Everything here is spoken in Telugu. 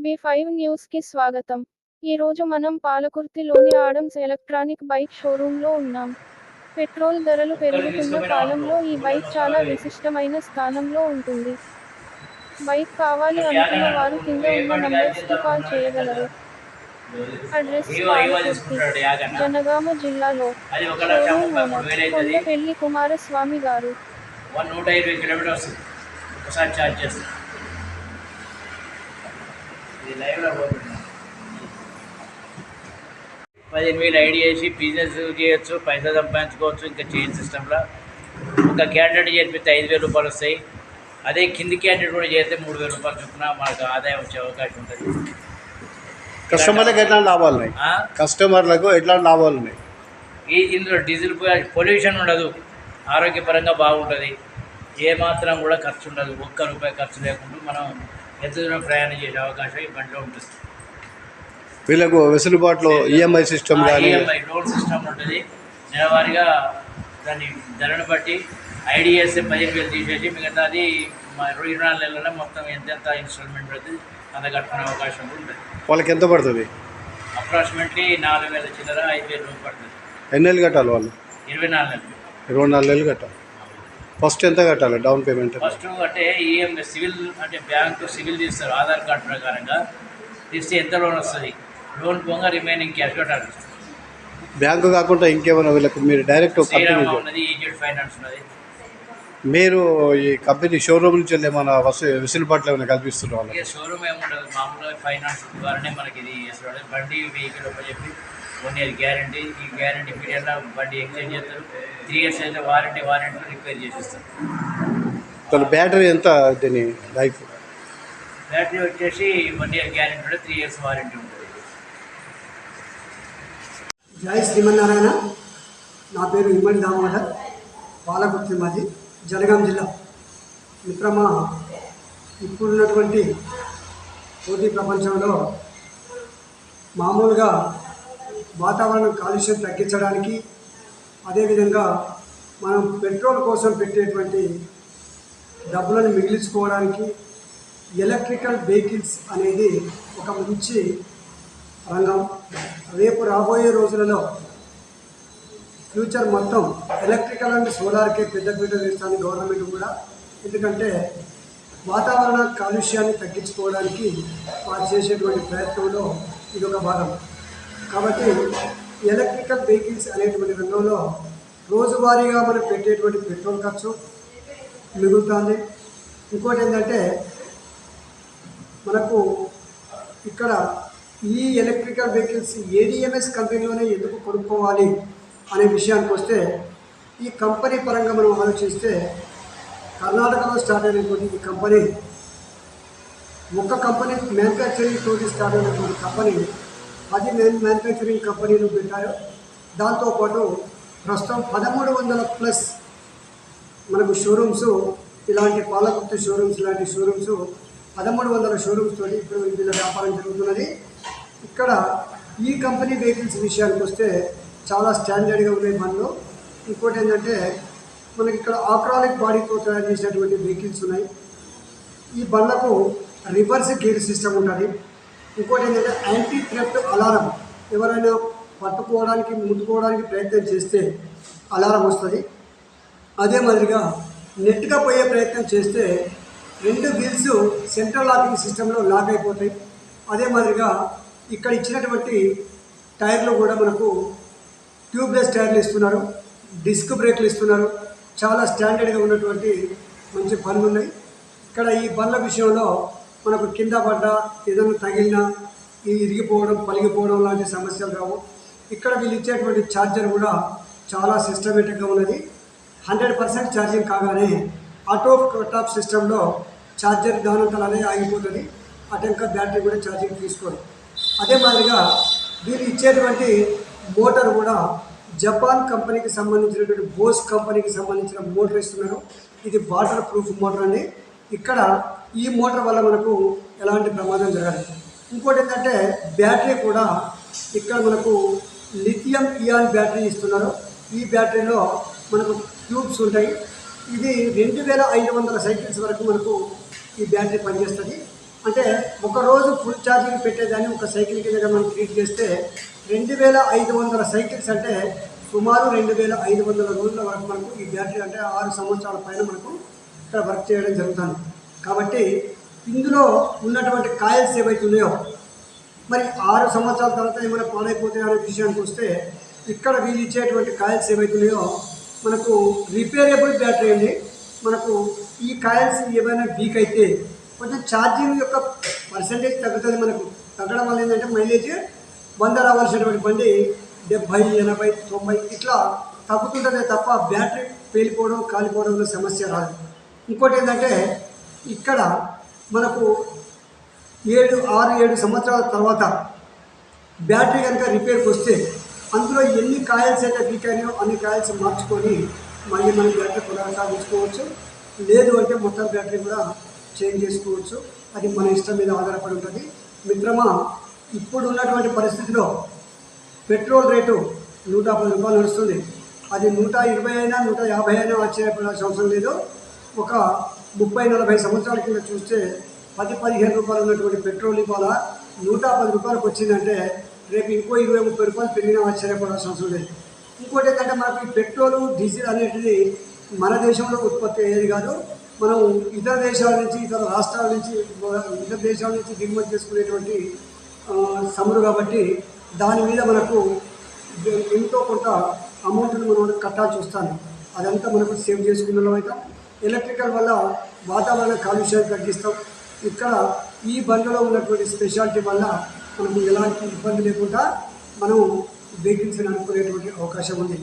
B5 న్యూస్ కి స్వాగతం. ఈ రోజు మనం పాలకుర్తిలోని ఆడమ్స్ ఎలక్ట్రానిక్ బైక్ షోరూంలో ఉన్నాం. పెట్రోల్ ధరలు పెరుగుతున్న కాలంలో ఈ బైక్ చాలా విశిష్టమైన స్థానంలో ఉంటుంది. బైక్ కావాలి అనుకున్న వారు కింద ఉన్న నంబర్స్ కి కాల్ చేయగలరు. అడ్రస్ పాలకుర్తి, జనగామ జిల్లాలో. షోరూమ్ ఓనర్ కొండపెల్లి కుమారస్వామి గారు. 120 కిలోమీటర్స్ ఒకసారి ఛార్జ్ చేస్తాం. ఇది లైవ్లో పోతున్నాం. 15,000 ఐడి చేసి బిజినెస్ చేయొచ్చు, పైసా సంపాదించుకోవచ్చు. ఇంకా చైన్ సిస్టంలో ఒక క్యాండిడేట్ చేర్పితే 5,000 రూపాయలు వస్తాయి. అదే కింది క్యాండిడేట్ కూడా చేస్తే 3,000 రూపాయలు చొప్పున మనకు ఆదాయం వచ్చే అవకాశం ఉంటుంది. కస్టమర్లకు ఎట్లాంటి లాభాలు ఉన్నాయి? కస్టమర్లకు ఎట్లాంటి లాభాలు ఉన్నాయి? ఇందులో డీజిల్ పొల్యూషన్ ఉండదు, ఆరోగ్యపరంగా బాగుంటుంది, ఏమాత్రం కూడా ఖర్చు ఉండదు. ఒక్క రూపాయి ఖర్చు లేకుండా మనం ఎంత దూరం ప్రయాణం చేసే అవకాశం ఈ బండిలో ఉంటుంది. వీళ్ళకు వెసులుబాటులో ఈఎంఐ సిస్టమ్ కానీ ఈఎంఐ లోన్ సిస్టమ్ ఉంటుంది. నెలవారీగా దాన్ని ధరను బట్టి ఐడి చేస్తే 15,000 తీసేసి మిగతాది 24 నెలల్లో మొత్తం ఎంత ఇన్స్టాల్మెంట్ పడుతుంది అంత కట్టుకునే అవకాశం కూడా ఉంటుంది. వాళ్ళకి ఎంత పడుతుంది? అప్రాక్సిమేట్లీ 4,000 చిల్లర 5,000 రూపాయలు పడుతుంది. ఎన్ని నెలలు కట్టాలి వాళ్ళు? 24 నెలలు. 24 నెలలు కట్టాలి. ఫస్ట్ ఎంత కట్టాలి డౌన్ పేమెంట్? ఫస్ట్ అంటే ఈఎంఐ సివిల్ అంటే బ్యాంకు సివిల్ తీస్తారు. ఆధార్ కార్డు ప్రకారంగా తీస్తే ఎంత లోన్ వస్తుంది, లోన్ పోగా రిమైనింగ్ క్యాష్ కట్టాలి. బ్యాంకు కాకుండా ఇంకేమైనా వీళ్ళకి మీరు డైరెక్ట్ శ్రీరామ ఉన్నది, ఈజెడ్ ఫైనాన్స్ ఉన్నది. మీరు ఈ కంపెనీ షోరూమ్ నుంచి ఏమైనా వెసులుబాట్లు ఏమైనా కల్పిస్తున్నారు వాళ్ళకి? ఇక షోరూమ్ ఏముండదు, మామూలుగా ఫైనాన్స్ ద్వారానే మనకి ఇది చేస్తారు. బండి వెహికల్ ఒక చెప్పి 1 year గ్యారంటీ. ఈ గ్యారంటీ పీరియడ్లో బండి ఎక్స్చేంజ్ చేస్తారు. 3 years అయితే వారంటీ రిపేర్ చేసేస్తారు. తన బ్యాటరీ ఎంత దీని లైఫ్? బ్యాటరీ వచ్చేసి 1 year గ్యారంటీ ఉంటుంది, 3 years వారంటీ ఉంటుంది. జై శ్రీమన్నారాయణ. నా పేరు ఇమ్మడి దామోదర్, పాలకుర్తి మాది, జనగాం జిల్లా. మిత్రమా, ఇప్పుడున్నటువంటి పోటీ ప్రపంచంలో మామూలుగా వాతావరణ కాలుష్యం తగ్గించడానికి, అదేవిధంగా మనం పెట్రోల్ కోసం పెట్టేటువంటి డబ్బులను మిగిలించుకోవడానికి ఎలక్ట్రికల్ వెహికల్స్ అనేది ఒక మంచి రంగం. రేపు రాబోయే రోజులలో ఫ్యూచర్ మొత్తం ఎలక్ట్రికల్ అండ్ సోలార్కే పెద్దపీట వేస్తుంది గవర్నమెంట్ కూడా. ఎందుకంటే వాతావరణ కాలుష్యాన్ని తగ్గించుకోవడానికి వారు చేసేటువంటి ప్రయత్నంలో ఇది ఒక భాగం. కాబట్టి ఎలక్ట్రికల్ వెహికల్స్ అనేటువంటి రంగంలో రోజువారీగా మనం పెట్టేటువంటి పెట్రోల్ ఖర్చు మిగులుతుంది. ఇంకోటి ఏంటంటే మనకు ఇక్కడ ఈ ఎలక్ట్రికల్ వెహికల్స్ ఏడిఎంఎస్ కంపెనీలోనే ఎందుకు కొనుక్కోవాలి అనే విషయానికి వస్తే, ఈ కంపెనీ పరంగా మనం ఆలోచిస్తే కర్ణాటకలో స్టార్ట్ అయినటువంటి ఈ కంపెనీ, ఒక్క కంపెనీ మ్యానుఫ్యాక్చరింగ్ తోటి స్టార్ట్ అయినటువంటి కంపెనీ 10 మ్యానుఫ్యాక్చరింగ్ కంపెనీలు పెట్టారు. దాంతోపాటు ప్రస్తుతం 1,300+ మనకు షోరూమ్స్, ఇలాంటి పాలకుర్తి షోరూమ్స్ లాంటి షోరూమ్స్ 1,300 షోరూమ్స్ తోటి ఇప్పుడు వీళ్ళ వ్యాపారం జరుగుతున్నది. ఇక్కడ ఈ కంపెనీ వెహికల్స్ విషయానికి వస్తే చాలా స్టాండర్డ్గా ఉన్నాయి బండ్లు. ఇంకోటి ఏంటంటే మనకి ఇక్కడ ఆక్రాలిక్ బాడీతో తయారు చేసినటువంటి వెహికల్స్ ఉన్నాయి. ఈ బండ్లకు రివర్స్ గేర్ సిస్టమ్ ఉంటుంది. ఇంకోటి ఏంటంటే యాంటీ థెఫ్ట్ అలారం, ఎవరైనా పట్టుకోవడానికి ముట్టుకోవడానికి ప్రయత్నం చేస్తే అలారం వస్తుంది. అదే మాదిరిగా నెట్గా పోయే ప్రయత్నం చేస్తే 2 వీల్స్ సెంట్రల్ లాకింగ్ సిస్టంలో లాక్ అయిపోతాయి. అదే మాదిరిగా ఇక్కడ ఇచ్చినటువంటి టైర్లు కూడా మనకు ట్యూబ్లెస్ టైర్లు ఇస్తున్నారు, డిస్క్ బ్రేక్లు ఇస్తున్నారు. చాలా స్టాండర్డ్గా ఉన్నటువంటి మంచి బండ్లు ఉన్నాయి. ఇక్కడ ఈ బండ్ల విషయంలో మనకు కింద పడ్డా, ఏదైనా తగిలినా, ఈ ఇరిగిపోవడం, పలిగిపోవడం లాంటి సమస్యలు రావు. ఇక్కడ వీళ్ళు ఇచ్చేటువంటి ఛార్జర్ కూడా చాలా సిస్టమేటిక్గా ఉన్నది. 100% ఛార్జింగ్ కాగానే ఆటో కట్ ఆఫ్ సిస్టంలో ఛార్జర్ దానంతలానే ఆగిపోతుంది. అటెంక బ్యాటరీ కూడా ఛార్జింగ్ తీసుకోదు. అదే మాదిరిగా వీళ్ళు ఇచ్చేటువంటి మోటార్ కూడా జపాన్ కంపెనీకి సంబంధించినటువంటి బోస్ కంపెనీకి సంబంధించిన మోటార్ ఇస్తున్నారు. ఇది వాటర్ ప్రూఫ్ మోటార్ అండి. ఇక్కడ ఈ మోటార్ వల్ల మనకు ఎలాంటి ప్రమాదం జరగదు. ఇంకోటి ఏంటంటే బ్యాటరీ కూడా ఇక్కడ మనకు లిథియం ఇయాన్ బ్యాటరీ ఇస్తున్నారు. ఈ బ్యాటరీలో మనకు ట్యూబ్స్ ఉంటాయి. ఇది 2,500 సైకిల్స్ వరకు మనకు ఈ బ్యాటరీ పనిచేస్తుంది. అంటే ఒక రోజు ఫుల్ ఛార్జింగ్ పెట్టేదాన్ని ఒక సైకిల్ కింద మనం ట్రీట్ చేస్తే 2500 సైకిల్స్ అంటే సుమారు 2500 రోజుల వరకు మనకు ఈ బ్యాటరీ అంటే 6 సంవత్సరాల పైన మనకు ఇక్కడ వర్క్ చేయడం జరుగుతుంది. కాబట్టి ఇందులో ఉన్నటువంటి కాయిల్స్ ఏవైతే ఉన్నాయో మరి 6 సంవత్సరాల తర్వాత ఏమైనా పాడైపోతాయి అనే విషయానికి వస్తే ఇక్కడ వీళ్ళు ఇచ్చేటువంటి కాయిల్స్ ఏవైతే ఉన్నాయో మనకు రిపేరబుల్ బ్యాటరీ అండి. మనకు ఈ కాయిల్స్ ఏమైనా వీక్ అయితే కొంచెం ఛార్జింగ్ యొక్క పర్సంటేజ్ తగ్గుతుంది. మనకు తగ్గడం వల్ల ఏంటంటే మైలేజ్ 100 రావాల్సినటువంటి బండి 70, 80, 90 ఇట్లా తగ్గుతుంటుందే తప్ప బ్యాటరీ పేలిపోవడం కాలిపోవడంలో సమస్య రాదు. ఇంకోటి ఏంటంటే ఇక్కడ మనకు 6-7 సంవత్సరాల తర్వాత బ్యాటరీ కనుక రిపేర్కి వస్తే అందులో ఎన్ని కాయిల్స్ అయితే వీక్ అయినాయో అన్ని కాయిల్స్ మార్చుకొని మళ్ళీ మనం బ్యాటరీ కొనసాగించుకోవచ్చు. లేదు అంటే మొత్తం బ్యాటరీ కూడా చేంజ్ చేసుకోవచ్చు. అది మన ఇష్టం మీద ఆధారపడి ఉంటుంది. మిత్రమా, ఇప్పుడు ఉన్నటువంటి పరిస్థితిలో పెట్రోల్ రేటు 110 రూపాయలు నడుస్తుంది. అది 120 అయినా 150 అయినా ఆశ్చర్యపడాల్సిన అవసరం లేదు. ఒక 30-40 సంవత్సరాల కింద చూస్తే 10-15 రూపాయలు ఉన్నటువంటి పెట్రోల్ ఇవాళ 110 రూపాయలకు వచ్చిందంటే రేపు ఇంకో 20-30 రూపాయలు పెరిగినా ఆశ్చర్యపడాల్సిన అవసరం లేదు. ఇంకోటి ఏంటంటే మనకు ఈ పెట్రోలు డీజిల్ అనేటిది మన దేశంలో ఉత్పత్తి అయ్యేది కాదు. మనం ఇతర దేశాల నుంచి, ఇతర రాష్ట్రాల నుంచి, ఇతర దేశాల నుంచి దిగుమతి చేసుకునేటువంటి సమురు కాబట్టి దాని మీద మనకు ఎంతో కొంత అమౌంట్ని మనం కట్టాల్సి వస్తుంది. అదంతా మనకు సేవ్ చేసుకున్న అయితే ఎలక్ట్రికల్ వల్ల వాతావరణ కాలుష్యాన్ని తగ్గిస్తాం. ఇక్కడ ఈ బండిలో ఉన్నటువంటి స్పెషాలిటీ వల్ల మనకు ఎలాంటి ఇబ్బంది లేకుండా మనం వెహికల్స్ని అనుకునేటువంటి అవకాశం ఉంది.